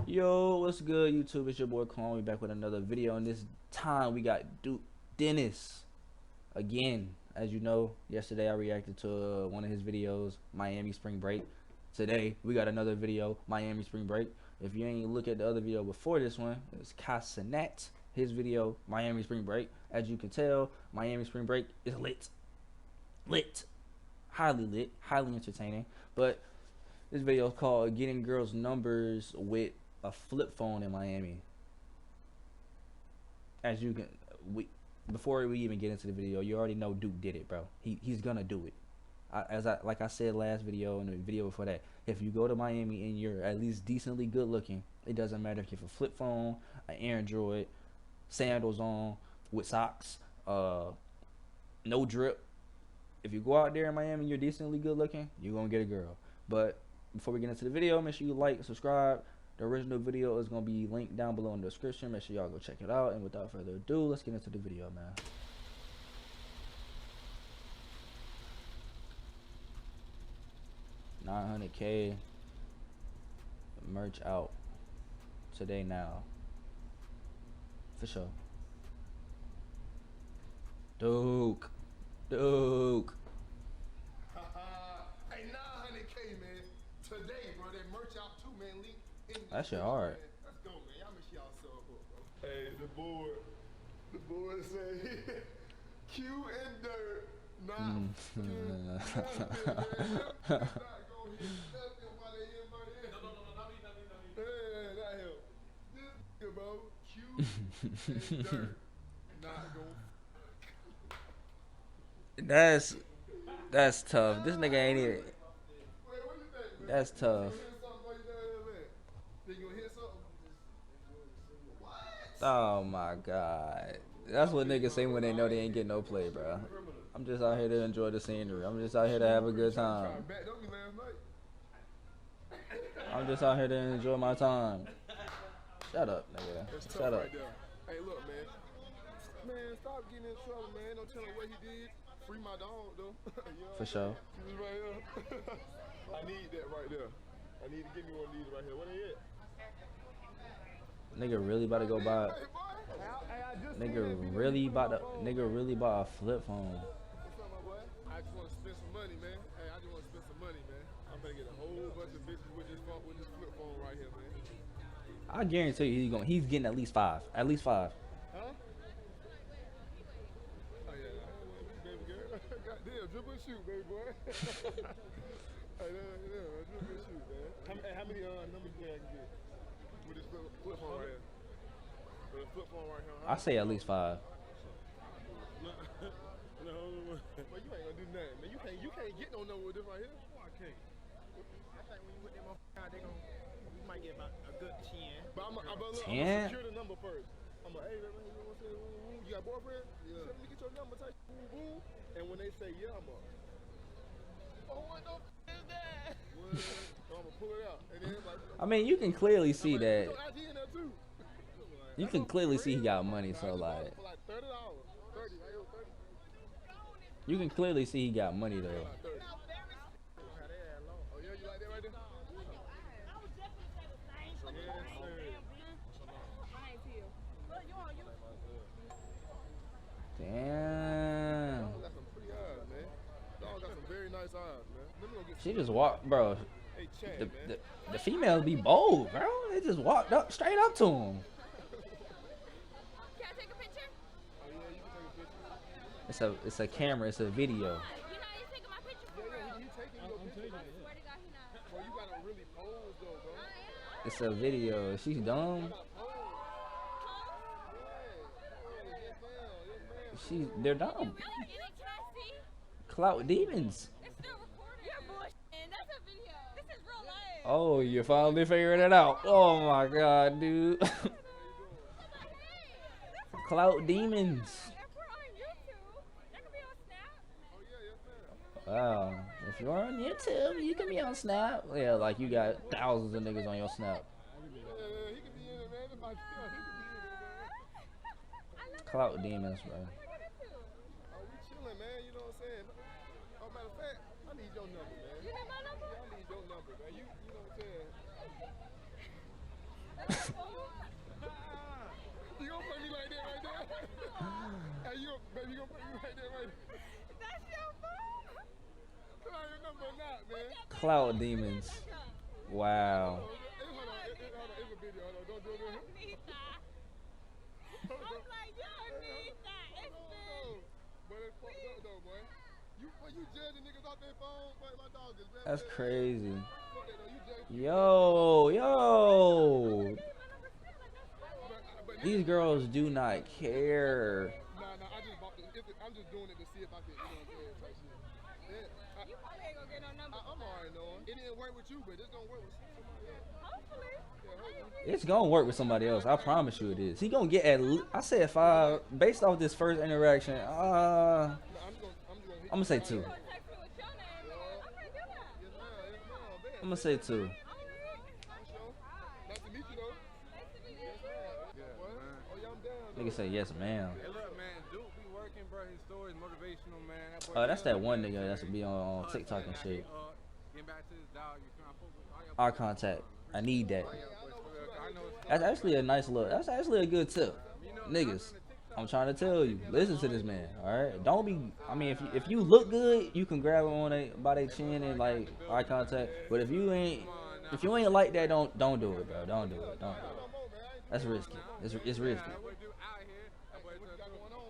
Yo, what's good, YouTube? It's your boy Quan. We back with another video, and this time we got Duke Dennis again. As you know, yesterday I reacted to one of his videos, Miami Spring Break. Today we got another video, Miami Spring Break. If you ain't look at the other video before this one, it's Casanet. His video, Miami Spring Break. As you can tell, Miami Spring Break is lit, highly lit, highly entertaining. But this video is called "Getting Girls' Numbers with a Flip Phone in Miami." As you can, before we even get into the video, you already know Duke did it, bro. He's gonna do it. Like I said last video and the video before that, if you go to Miami and you're at least decently good looking, it doesn't matter if you have a flip phone, an Android, sandals on with socks, no drip. If you go out there in Miami and you're decently good looking, you're gonna get a girl. But before we get into the video, make sure you like, subscribe. The original video is gonna be linked down below in the description. Make sure y'all go check it out. And without further ado, let's get into the video, man. 900K merch out today now, for sure. Duke. Hey, 900K, man. Today, bro. That merch out too, man. Link in the That shit hard. man. Let's go, man. Y'all make sure y'all sub up, bro. Hey, the board say Q and dirt. Not not gonna hit nothing while they in my head. No, not me. Hey, not him. This nigga, bro. Q and dirt. Not gonna. That's tough. This nigga ain't even. Wait, what you think, man? That's tough. You gonna hit something? What? Oh my god. That's what niggas say when they know they ain't getting no play, bro. I'm just out here to enjoy the scenery. I'm just out here to have a good time. I'm just out here to enjoy my time. Shut up, nigga. Shut up. Right there. Hey, look, man. Man, stop getting in trouble, man. Don't tell him what he did. Free my dog, though. You know For sure. He was right here. I need that right there. I need to give me one of these right here. What they at? Nigga really about to go buy. Nigga really bought a flip phone. What's up, my boy? I just want to spend some money, man. Hey, I just want to spend some money, man. I'm gonna get a whole bunch of bitches with this flip phone right here, man. I guarantee you he's getting at least five. At least five. Huh? Oh yeah, baby girl. Goddamn, dribble and shoot, baby boy. Hey, dribble and shoot, man. How many numbers do I can get with this flip phone right here? With a flip phone right here. I say at least five. No, but you ain't gonna do nothing, man. You can't get no number with this right here. Oh, I can't. I think when you put them out, you might get about a good 10. But I'm gonna 10? secure the number first. I'm like, hey, man, you want to say you got a boyfriend? Yeah. Let me get your number, type boom, boom. And when they say yeah, I'm like, oh, what the f is that? So I'm gonna pull it out. And then like, I mean, you can clearly see that. put your ID in there too. You can clearly see he got money, so like. For like $30. 30, right here, 30. You can clearly see he got money though. 30. Oh yeah, you like that right there? Damn. Dog got some pretty eyes, man. Dog got some very nice eyes, man. Let me go get She some. just walked, bro. Hey, Chad, man. The females be bold, bro. They just walked up straight up to him. Can I take a picture? Oh yeah, you can take a picture. It's a camera. It's a video. You know he's taking my picture for real. He taking your picture. Swear to God, he not. Bro, you gotta really pose though, bro. It's a video. She's dumb. They're dumb. Really? Can I see? Clout demons. It's still recording. You're bullshitting. That's a video. This is real life. Oh, you're finally figuring it out. Oh my god, dude. Clout demons. If we're on YouTube, that could be on Snap. Wow. If you're on YouTube, you can be on Snap. Yeah, like you got thousands of niggas on your Snap. Yeah, he could be in it, man. He could be in it, man. Clout demons, bro. Oh, we chilling, man. You know what I'm saying? Oh, matter of fact, I need your number, man. You need my number? Yeah, I need your number, man. You know what I'm saying? gonna put you right there, right there. That's your phone. Can I your number or not, man? Cloud demons. Wow. Hold on, it's a video. Hold on, don't do it. I'm like, you don't need that. It's big. But it's fucked up though, boy. You judging niggas off their phone, boy, my dog is bad. That's crazy. Fuck that though, you judging. Yo. But These girls do not care. Nah, I just bought this. I'm just doing it to see if I can, you know what I'm saying, type shit. Yeah, You probably ain't gonna get no number. I'm already knowing. It didn't work with you, but it's gonna work with somebody else. Hopefully. Yeah, hopefully. It's gonna work with somebody else. I promise you it is. He gonna get I said 5 based off this first interaction. I'm just gonna hit I'm gonna say 2. You gonna text me with your name and I'm gonna do that. Yes, ma'am, bet. I'm gonna say 2. For sure. Nice to meet you, though. Nice to meet you too. Yeah, what? Oh, yeah, I'm down. Nigga say yes, ma'am. Hey, look, man, Duke be working, bro. His story is motivational, man. That boy That's that one nigga that's be on TikTok and shit. Getting back to his dog, you trying to focus. Eye contact. I need that. I know it's That's actually a nice look. That's actually a good tip. Niggas, I'm trying to tell you. Listen to this man, alright? Don't be, I mean, if you look good, you can grab them on by their chin and like eye contact. But if you ain't like that, don't do it, bro. Don't do it. Don't do it. That's risky. It's risky. What you got going on?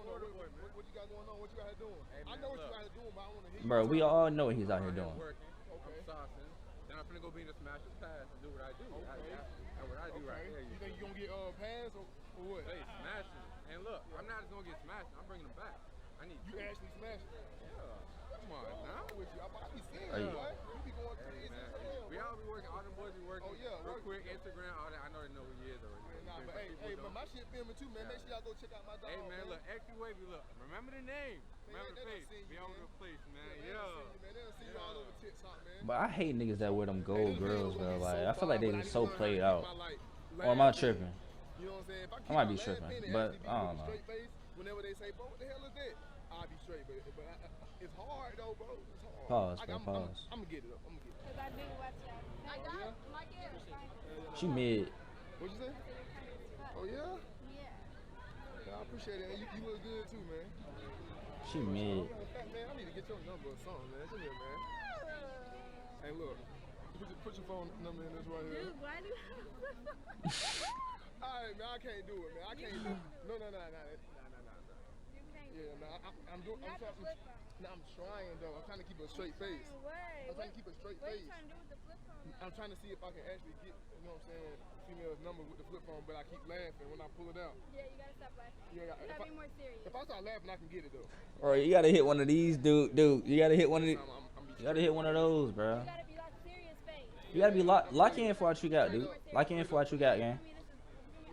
What you got going on? What you out here doing? I know what you out here doing, but I want to hear you. Bro, we all know what he's out here doing. I'm saucing. Then I'm finna go be in the Smash Pass and do what I do. That's what I do right there. You think you gonna get pass or what? Hey, smashing. And look, I'm not just gonna get smashed. I'm bringing them back. I need You actually smash it. Yeah. Come on now. I'm with you. I be seeing Hey. you, boy. You be going Hey, crazy. man. We all be working. All them boys be working. Oh, yeah, Real working. quick, Instagram, all that. I know they know who he is already. Nah, but but my shit filming too, man. Make sure y'all go check out my dog. Hey, man, look, extra wavy, look. Remember the name. Remember the they done face. seen Be you, all man. over the place, man. They Yeah. done seen you all over TikTok, man. But I hate niggas that wear them gold girls, bro. Like, I feel like they just so played out. out. Or am I tripping? You know what I'm saying? If I, I might be tripping, but I don't know. Straight face, whenever they say, bro, what the hell is that? I'll be straight, but it's hard though, bro. It's hard. Pause, bro, pause. I'm gonna get it up. I'm gonna get it up. Cause I do watch that. I got it. My kid. She mid. What'd you say? Oh yeah? Yeah. I appreciate it. You look good too, man. She mid. Man, I need to get your number or something, man. Come here, man. Hey, look. Put your phone number in this right here. Dude, why do you Alright, man, I can't do it, man. I can't do it. No. You can't Yeah, man, I'm doing. You have to flip phone. No, I'm trying though. I'm trying to keep a straight face. Wait, I'm trying to keep a straight what are face. you trying to do with the flip phone? I'm trying to see if I can actually get, you know what I'm saying, female's number with the flip phone, but I keep laughing when I pull it out. Yeah, you gotta stop laughing. Yeah, You gotta be more serious. if I start laughing, I can get it though. Bro, you gotta hit one of these, dude. You gotta hit one of these. I'm You gotta hit one of those, bro. You gotta be like serious face. You gotta be lock in for what you got, dude. Lock in for what you got, gang.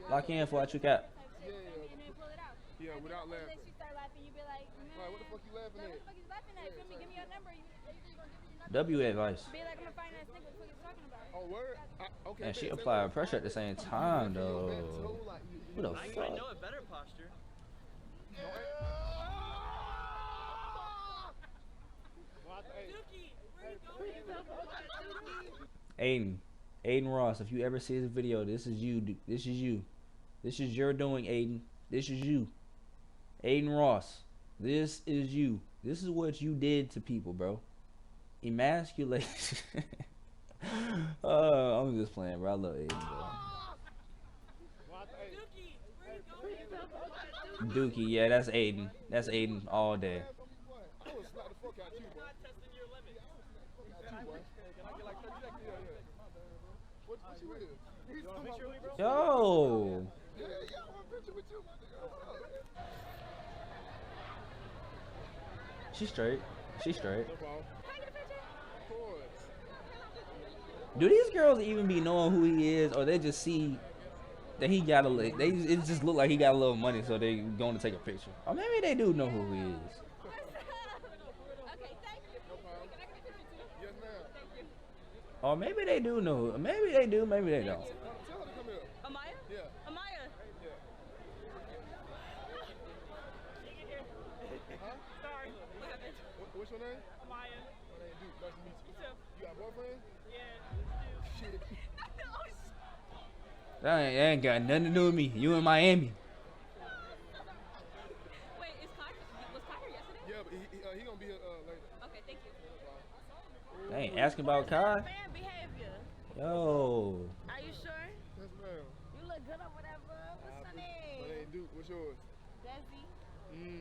Lock in for what you got. And then pull it out. Yeah, without And then laughing. she start laughing, you be like, Like, what the fuck you laughing What at? the fuck is laughing at? Feel me? Give me your number. You gonna give me your number. W advice. Be like, I'm gonna find that nigga. What the fuck you talking about? Oh, word? Okay. And she applied pressure at the same time, though. What the Now you might fuck? know a better posture. Aiden Ross, if you ever see this video, this is you. This is you. This is your doing, Aiden. This is you. Aiden Ross. This is you. This is what you did to people, bro. Emasculation. I'm just playing, bro. I love Aiden, bro. Dookie, yeah, that's Aiden. That's Aiden all day. I would slap the fuck out you, boy. What you with? You want a picture with me, bro? Yo. Yeah, I want a picture with you, my nigga. She's straight. She's straight. No problem. Of course. Do these girls even be knowing who he is, or they just see that he got it just look like he got a little money, so they going to take a picture? Or maybe they do know who he is. Okay, thank you. No problem. Can I get a picture too? Yes, ma'am. Thank you. Or maybe they do know. Maybe they do. Maybe they don't. Tell her to come here. Amaya? Yeah. Amaya. Yeah. Huh? Sorry. What happened? What's your name? Amaya. My name Duke. Nice to meet you. What's up? You got a boyfriend? Yeah. Shit. That ain't got nothing to do with me. You in Miami. Wait, is Kai? Was Kai ain't asking about Kai. Fan behavior. Yo. Are you sure? Yes, ma'am. You look good over there, bud. What's your name? My name Duke. What's yours? Desi.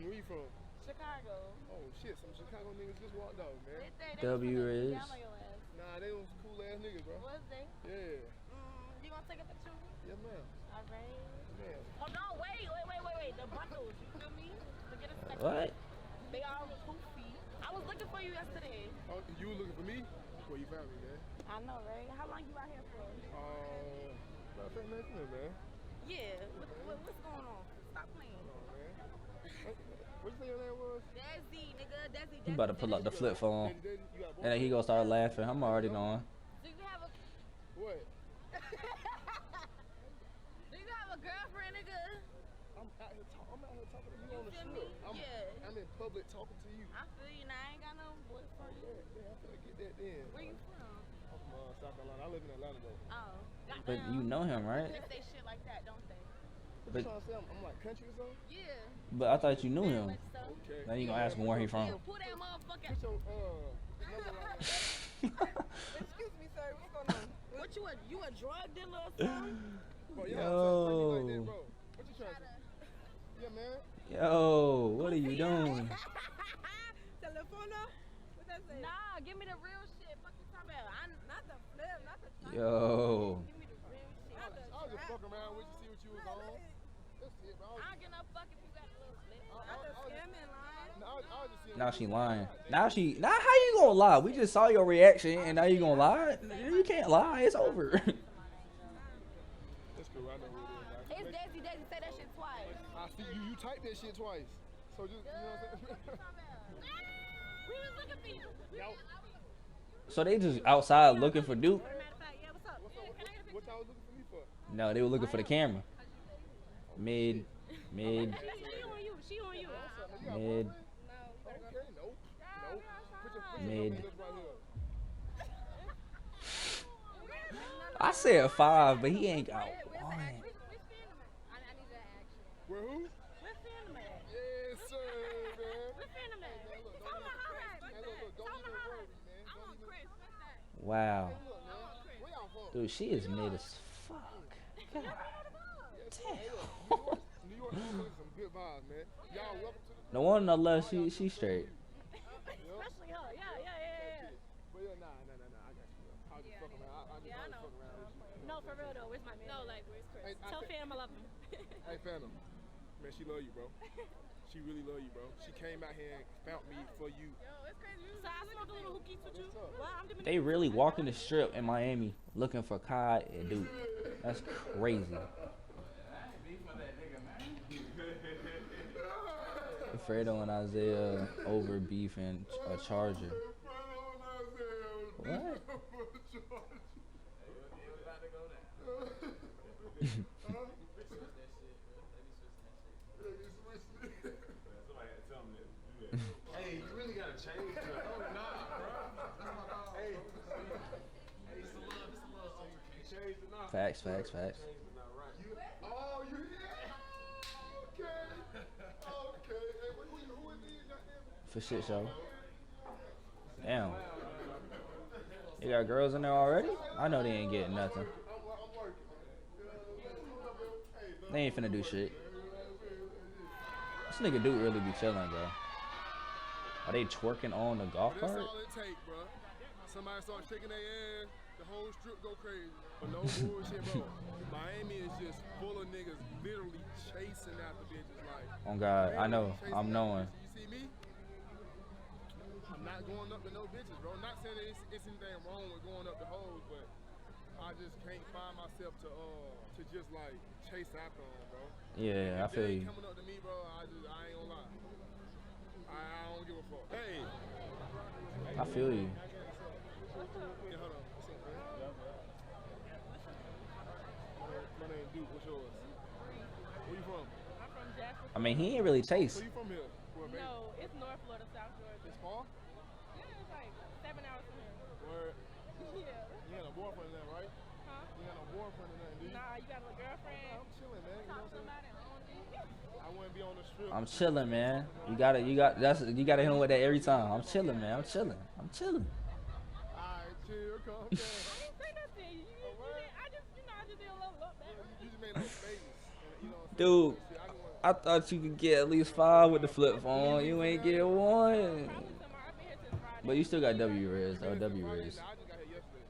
Where you from? Chicago. Oh shit, some Chicago niggas just walked out, man. W is. Nah, they was cool ass niggas, bro. Was they? Yeah. You want to take a picture with me? Yes, ma'am. All right. Ma'am. Oh, no, wait. The bundles, you feel me? To get a second. What? They all poofy. I was looking for you yesterday. Oh, you were looking for me? Well, you found me, man. I know, right? How long you out here for? About 10 minutes, man. Yeah. What's going on? Stop playing. Oh, man. What you say your name was? Desi, nigga. Desi. He about to pull up the flip phone. You got And then he gonna start laughing. I'm already knowing. Do you have a... What? Do you have a girlfriend, nigga? I'm out here talking to you on the feel strip. me? Yeah. I'm in public talking to you. I feel you. Now I ain't got no boyfriend. Yeah, I'm finna get that then. Where you from? I'm from South Carolina. I live in Atlanta, though. Oh. But you know him, right? They say shit like that, don't they? What But- you trying to say? I'm like country or something? Yeah. But I thought you knew him. Okay. Now you gonna ask him where he from. Pull that motherfucker. Put your, number line. Excuse me, sir. What's going on? What you a drug dealer or something? Bro, y'all outside funny like that, Yo. bro. What you trying to say? Yeah, man. Yo, what are you doing? Telefono? What that say? Nah, give me the real shit. Fuck you talking about? Not the flip, not the truck. Yo. Give me the real shit. Not the I was just trap. fucking around with you, see what you was on. That's it, bro. I don't get no fuck if you got a little flip. Not the scamming line. I was just seeing Now what she you was lying. on. Now how you gonna lie? We just saw your reaction and now you gonna lie? You can't lie. It's over. That's cool. I know who it is. It's Desi. Desi, say that shit twice. I see you typed that shit twice. So just, you know what I'm saying? We was looking for you. Y'all, So they just outside looking for Duke? Matter of fact, yeah, what's up? what y'all was looking for me for? No, they were looking for the camera. Mid. She on you. She on you. You got a Mid. boyfriend? Okay, nope. Put your Mid. fingers right here. I said 5, but he ain't got one. Where who? Where's Phantom at? Yes, sir, man. Where's Phantom at? Hey, look, Tell don't me how that. Hey, look, don't even worry, man. I Don't want even. Chris. What's that? Wow. Look, man. Where y'all from? Dude, she is mid as fuck. God Yes, sir. Hey, damn. look, New York is some good vibes, man. Y'all welcome to the. The one on the left, she straight. Especially her. Yeah. But yeah, nah. I got you, bro. I was just fucking around. I just I was know. fucking around with you. No, for real though. Where's my man? No, like, where's Chris? Hey, Tell Phantom I love him. Hey, Phantom. Man, she love you, bro. She really love you, bro. She came out here and found me for you. So I smoke a little hookies with you. Well, I'm doing They really walking the strip in Miami looking for Kai and Duke. That's crazy. Fredo and Isaiah over beefing a Charger. What? Hey, you really gotta change the. Oh, nah, bro. That's my dog. Hey, it's a love, so you can't change the knob. Facts. Oh, you here? Okay. Hey, who is these goddamn? For shit show. Damn. You got girls in there already? I know they ain't getting nothing. I'm working. They ain't finna do shit. This nigga Duke really be chilling, bro. Are they twerking on the golf But that's cart? all it take, bro. Somebody start shaking their ass, the whole strip go crazy. But no bullshit, bro. Miami is just full of niggas literally chasing after bitches. Like, Oh God, I know. chasing I'm after knowing. bitches. You see me? I'm not going up to no bitches, bro. Not saying that it's anything wrong with going up to hoes, but I just can't find myself to just like chase after them, bro. Yeah, I If feel they you. coming up to me, bro, I ain't gonna lie. I don't give a fuck. Hey. I feel you. Yeah, hold on. What's up, man? My name Duke. What's yours? Where you from? I'm from Jasper. I mean, he ain't really chase. So you from here? Where, baby? No, it's North Florida, South Georgia. It's far? Yeah, it's like 7 hours from here. Where? Yeah. You ain't no boyfriend in there, right? Huh? You ain't no boyfriend in there, do you? Nah, you got a girlfriend? I'm chilling, man. You know what I'm saying? Somebody on me. I wouldn't be on the strip. I'm chilling, man. You gotta hit him with that every time. I'm chilling, man. I'm chilling. Alright, chill, calm down. I didn't say nothing. I just did a little look back. You just made no statements. You know what I'm saying? Dude, Shit, I just want I thought you could get at least 5 with the flip phone. You ain't get 1. Probably tomorrow. I've been here since Friday. But you still got W res, though. W res. I just got here yesterday.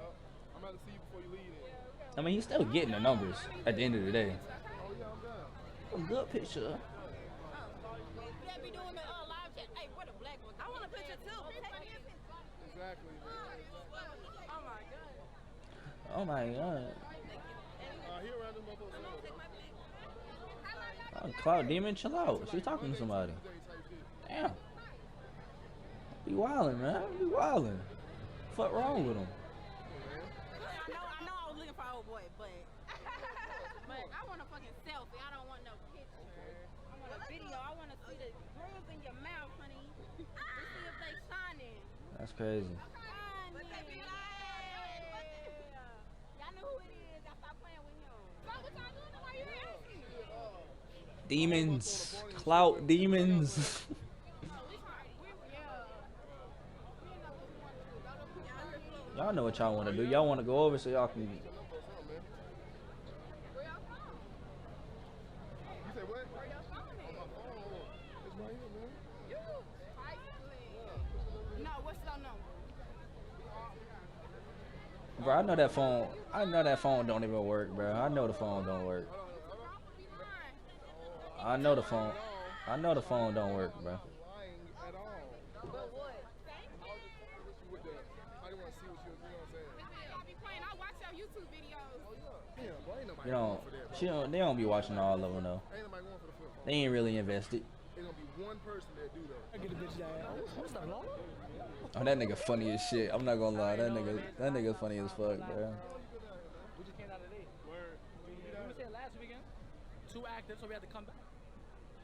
Yup. I'm about to see you before you leave then. I mean, he's still getting the numbers at the end of the day. Oh yeah, I'm down. A good picture. They be doing the live chat. Hey, where the black one? I want a picture too. Take me a picture. Exactly, man. Oh my god. Oh my god. He around this motherfucker. Oh, Cloud Demon, chill out. She's talking to somebody. Damn. Be wildin', man. Be wildin'. Fuck wrong with him? I know I was looking for old boy, but I want a fucking selfie. I don't want no picture. I want a video. I want to see the grooves in your mouth, honey. To see if they shining. That's crazy. Shining. Y'all know who it is. I stopped playing with him. So what y'all doing? Why you asking? Demons. Clout demons. Y'all know what y'all want to do. Y'all want to go over so y'all can. You said what? Where y'all from? On my phone. It's right here, man. No, what's your number? Bro, I know that phone. I know that phone don't even work, bro. I know the phone don't work. I know the phone. I know the phone don't work, bro. Lying at all. But what? With the, I didn't want to see what you know what I'm saying? I'll be playing. I watch your YouTube videos. Damn, boy, ain't nobody You know, going for that, bro. she don't. They don't be watching all of them though. Ain't nobody going for the flip phone. They ain't really invested. There's gonna be one person that do that. I get a bitch that. What's that long? Oh, that nigga funny as shit. I'm not gonna lie. That nigga funny as fuck, bro. We just came out today. Word. We were saying last weekend. 2 active, so we had to come back.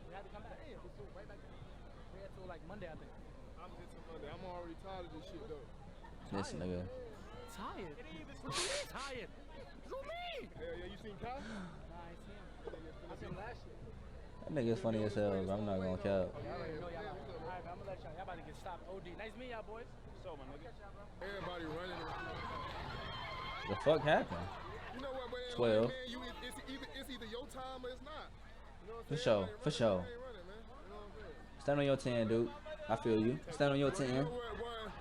We had to come back. Damn, so right back. We had to like Monday, I think. I'm just a Monday. I'm already tired of this shit though. This nigga. Tired. What you mean tired? Who me? Yeah, you seen Kyle? Nah, I ain't seen him. I seen him last year. That nigga's funny as hell, bro. I'm not gonna cap. Y'all already know y'all. Alright, I'm gonna let y'all. Y'all about to get stopped. OD. Nice meeting y'all, boys. So, my nigga. Everybody running. The fuck happened? You know what, man? 12. Man, it's either your time or it's not. You know what I'm For saying? sure, Everybody for sure. running, man. You know what I'm saying? Stand on your 10, dude. I feel you. Stand on your 10. You know what, boy?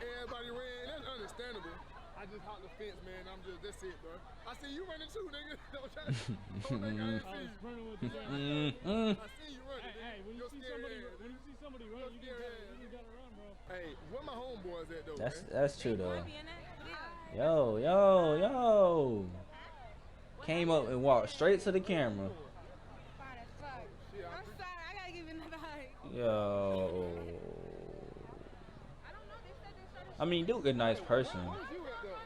Everybody ran. That's understandable. I just hopped the fence, man. That's it, bro. I see you running too, nigga. Don't try to. Don't think I didn't see you. I see you running. Hey, when you see somebody run, you gotta run, bro. Hey, where my homeboys at though, man? That's true though. Yo. Came up and walked straight to the camera. Fine as fuck. I'm sorry. I gotta give you another hug. Yo. I don't know. They said they started. I mean, Duke a nice person. Where's you at though?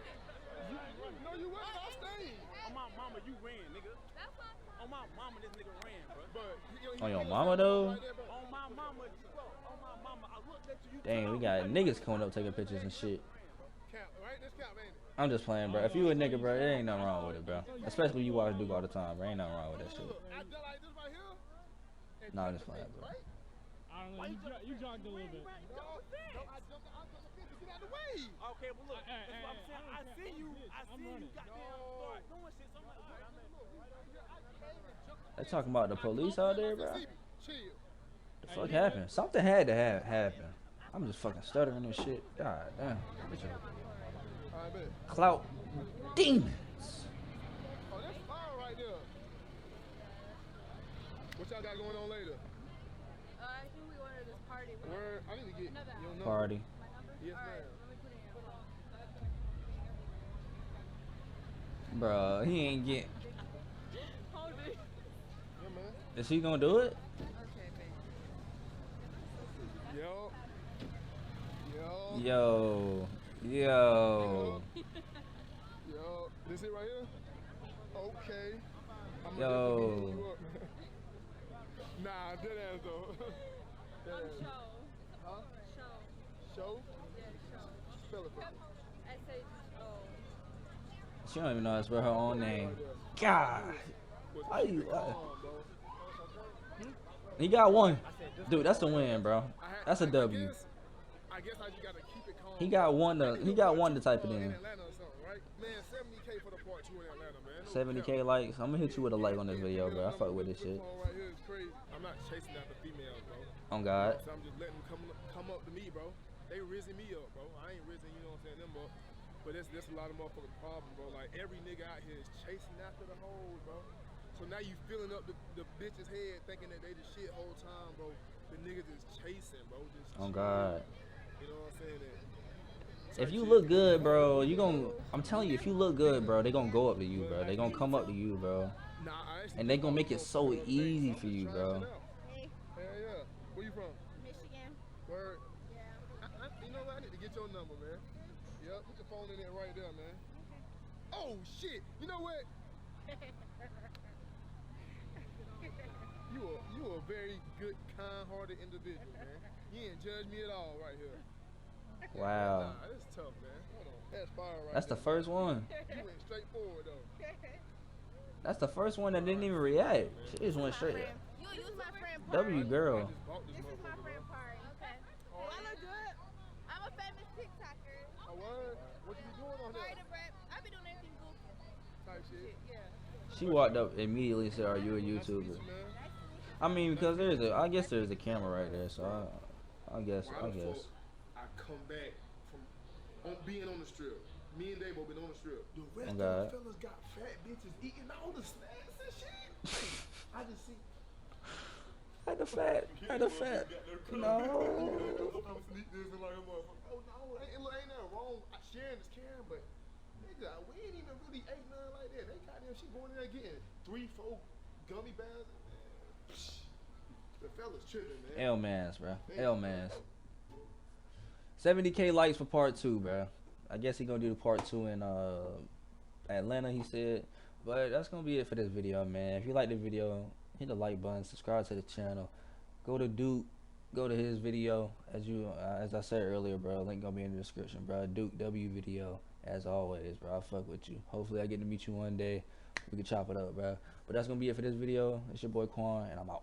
No, you wasn't on stage. On my mama, you ran, nigga. That's what. On my mama, this nigga ran, bro. But On your mama though? On my mama, bro. On my mama, I looked at you. Dang, we got niggas coming up taking pictures and shit. Cap, right? That's cap, ain't it? I'm just playing, bro. If you a nigga, bro, there ain't nothing wrong with it, bro. Especially when you watch Duke all the time, bro. Ain't nothing wrong with that shit. I did like this right here. Nah, I'm just playing, bro. I don't know. You jogged a little bit. No, I jumped the fence to get out of the way. Okay, well look, Hey, that's what I'm saying. I see you. I I'm see you running. goddamn start doing shit. So I'm like, alright, They talking about the police out there, bro. Chill. The fuck happened? Something had to happen. I'm just fucking stuttering and shit. God damn. Bitch, I bet. Clout demons. Oh, that's fire right there. What y'all got going on later? I think we ordered this party. Word, I need to get Another your number. Party. My number? Yes, All right, ma'am. let me put it in. Bro, he ain't get. Hold it. Yeah, man. Is he gonna do it? Okay, babe. Yo. Yo. Yo. Yo. Yo. This it right here? Okay. I'm Yo. gonna definitely hit you up. Nah, dead ass though. Dead ass. Show. Huh? Show. Show? Yeah, show. Spell it for me. S-H-O. She don't even know how to spell her own name. God. Why you? He got one. Dude, that's a win, bro. That's a W. I guess I just gotta keep it calm. He got one to type it In in. Atlanta or something, right? Man, 70K for the part 2 in Atlanta, man. No 70K cap. likes. I'm gonna hit you with a like on this video, bro. I fuck with this shit. Right here is crazy. I'm not chasing after females, bro. On You know God. what I'm saying? I'm just letting them come up to me, bro. They rizzing me up, bro. I ain't rizzing, you know what I'm saying, them up. But that's a lot of motherfucking problem, bro. Like every nigga out here is chasing after the hoes, bro. So now you filling up the bitch's head thinking that they the shit whole time, bro. The niggas is chasing, bro. Just On chill. God. You know what I'm saying? That If you look good, bro, you gon' I'm telling you, if you look good, bro, they gonna go up to you, bro. They gonna come up to you, bro. Nah, I actually And they gonna make it so easy for you, bro. Hey, Hell yeah. Where you from? Michigan. Word. Yeah. You know what? I need to get your number, man. Yep, put your phone in there right there, man. Oh shit! You know what? You a very good, kind-hearted individual, man. You ain't judge me at all right here. Wow. Nah, that's tough, man. Hold on. That's fire right That's the there, first man. one. You went straight forward though. That's the first one that didn't even react. She just went straight. You use my friend W girl. I just bought this This is my motherfucker, friend bro. Pari. Okay. Do I look good? I'm a famous TikToker. Oh, what? What you be doing on Pari there? the rap. I be doing everything goofy. Type shit. Yeah. She walked up immediately and said, "Are you a Nice to meet YouTuber?" you, man. I mean, because I guess there's a camera right there, so I guess. Why the fuck I come back from being on the strip. Me and Davo been on the strip. The rest of the fellas got fat bitches eating all the snacks and shit. I just see. Had the fat. No. I'm sneak this and like a motherfucker. Oh no, ain't nothing wrong. Sharing is caring, but nigga, we ain't even really ate nothing like that. They goddamn, she going in there getting 3-4 gummy bears. The fellas tripping, man. L-Mans, bro. L-Mans. 70K likes for part 2, bro. I guess he gonna do the part 2 in Atlanta, he said. But that's gonna be it for this video, man. If you like the video, hit the like button, subscribe to the channel. Go to Duke, go to his video. As I said earlier, bro, link gonna be in the description, bro. Duke W video, as always, bro. I fuck with you. Hopefully I get to meet you one day. We can chop it up, bro. But that's gonna be it for this video. It's your boy Quan, and I'm out.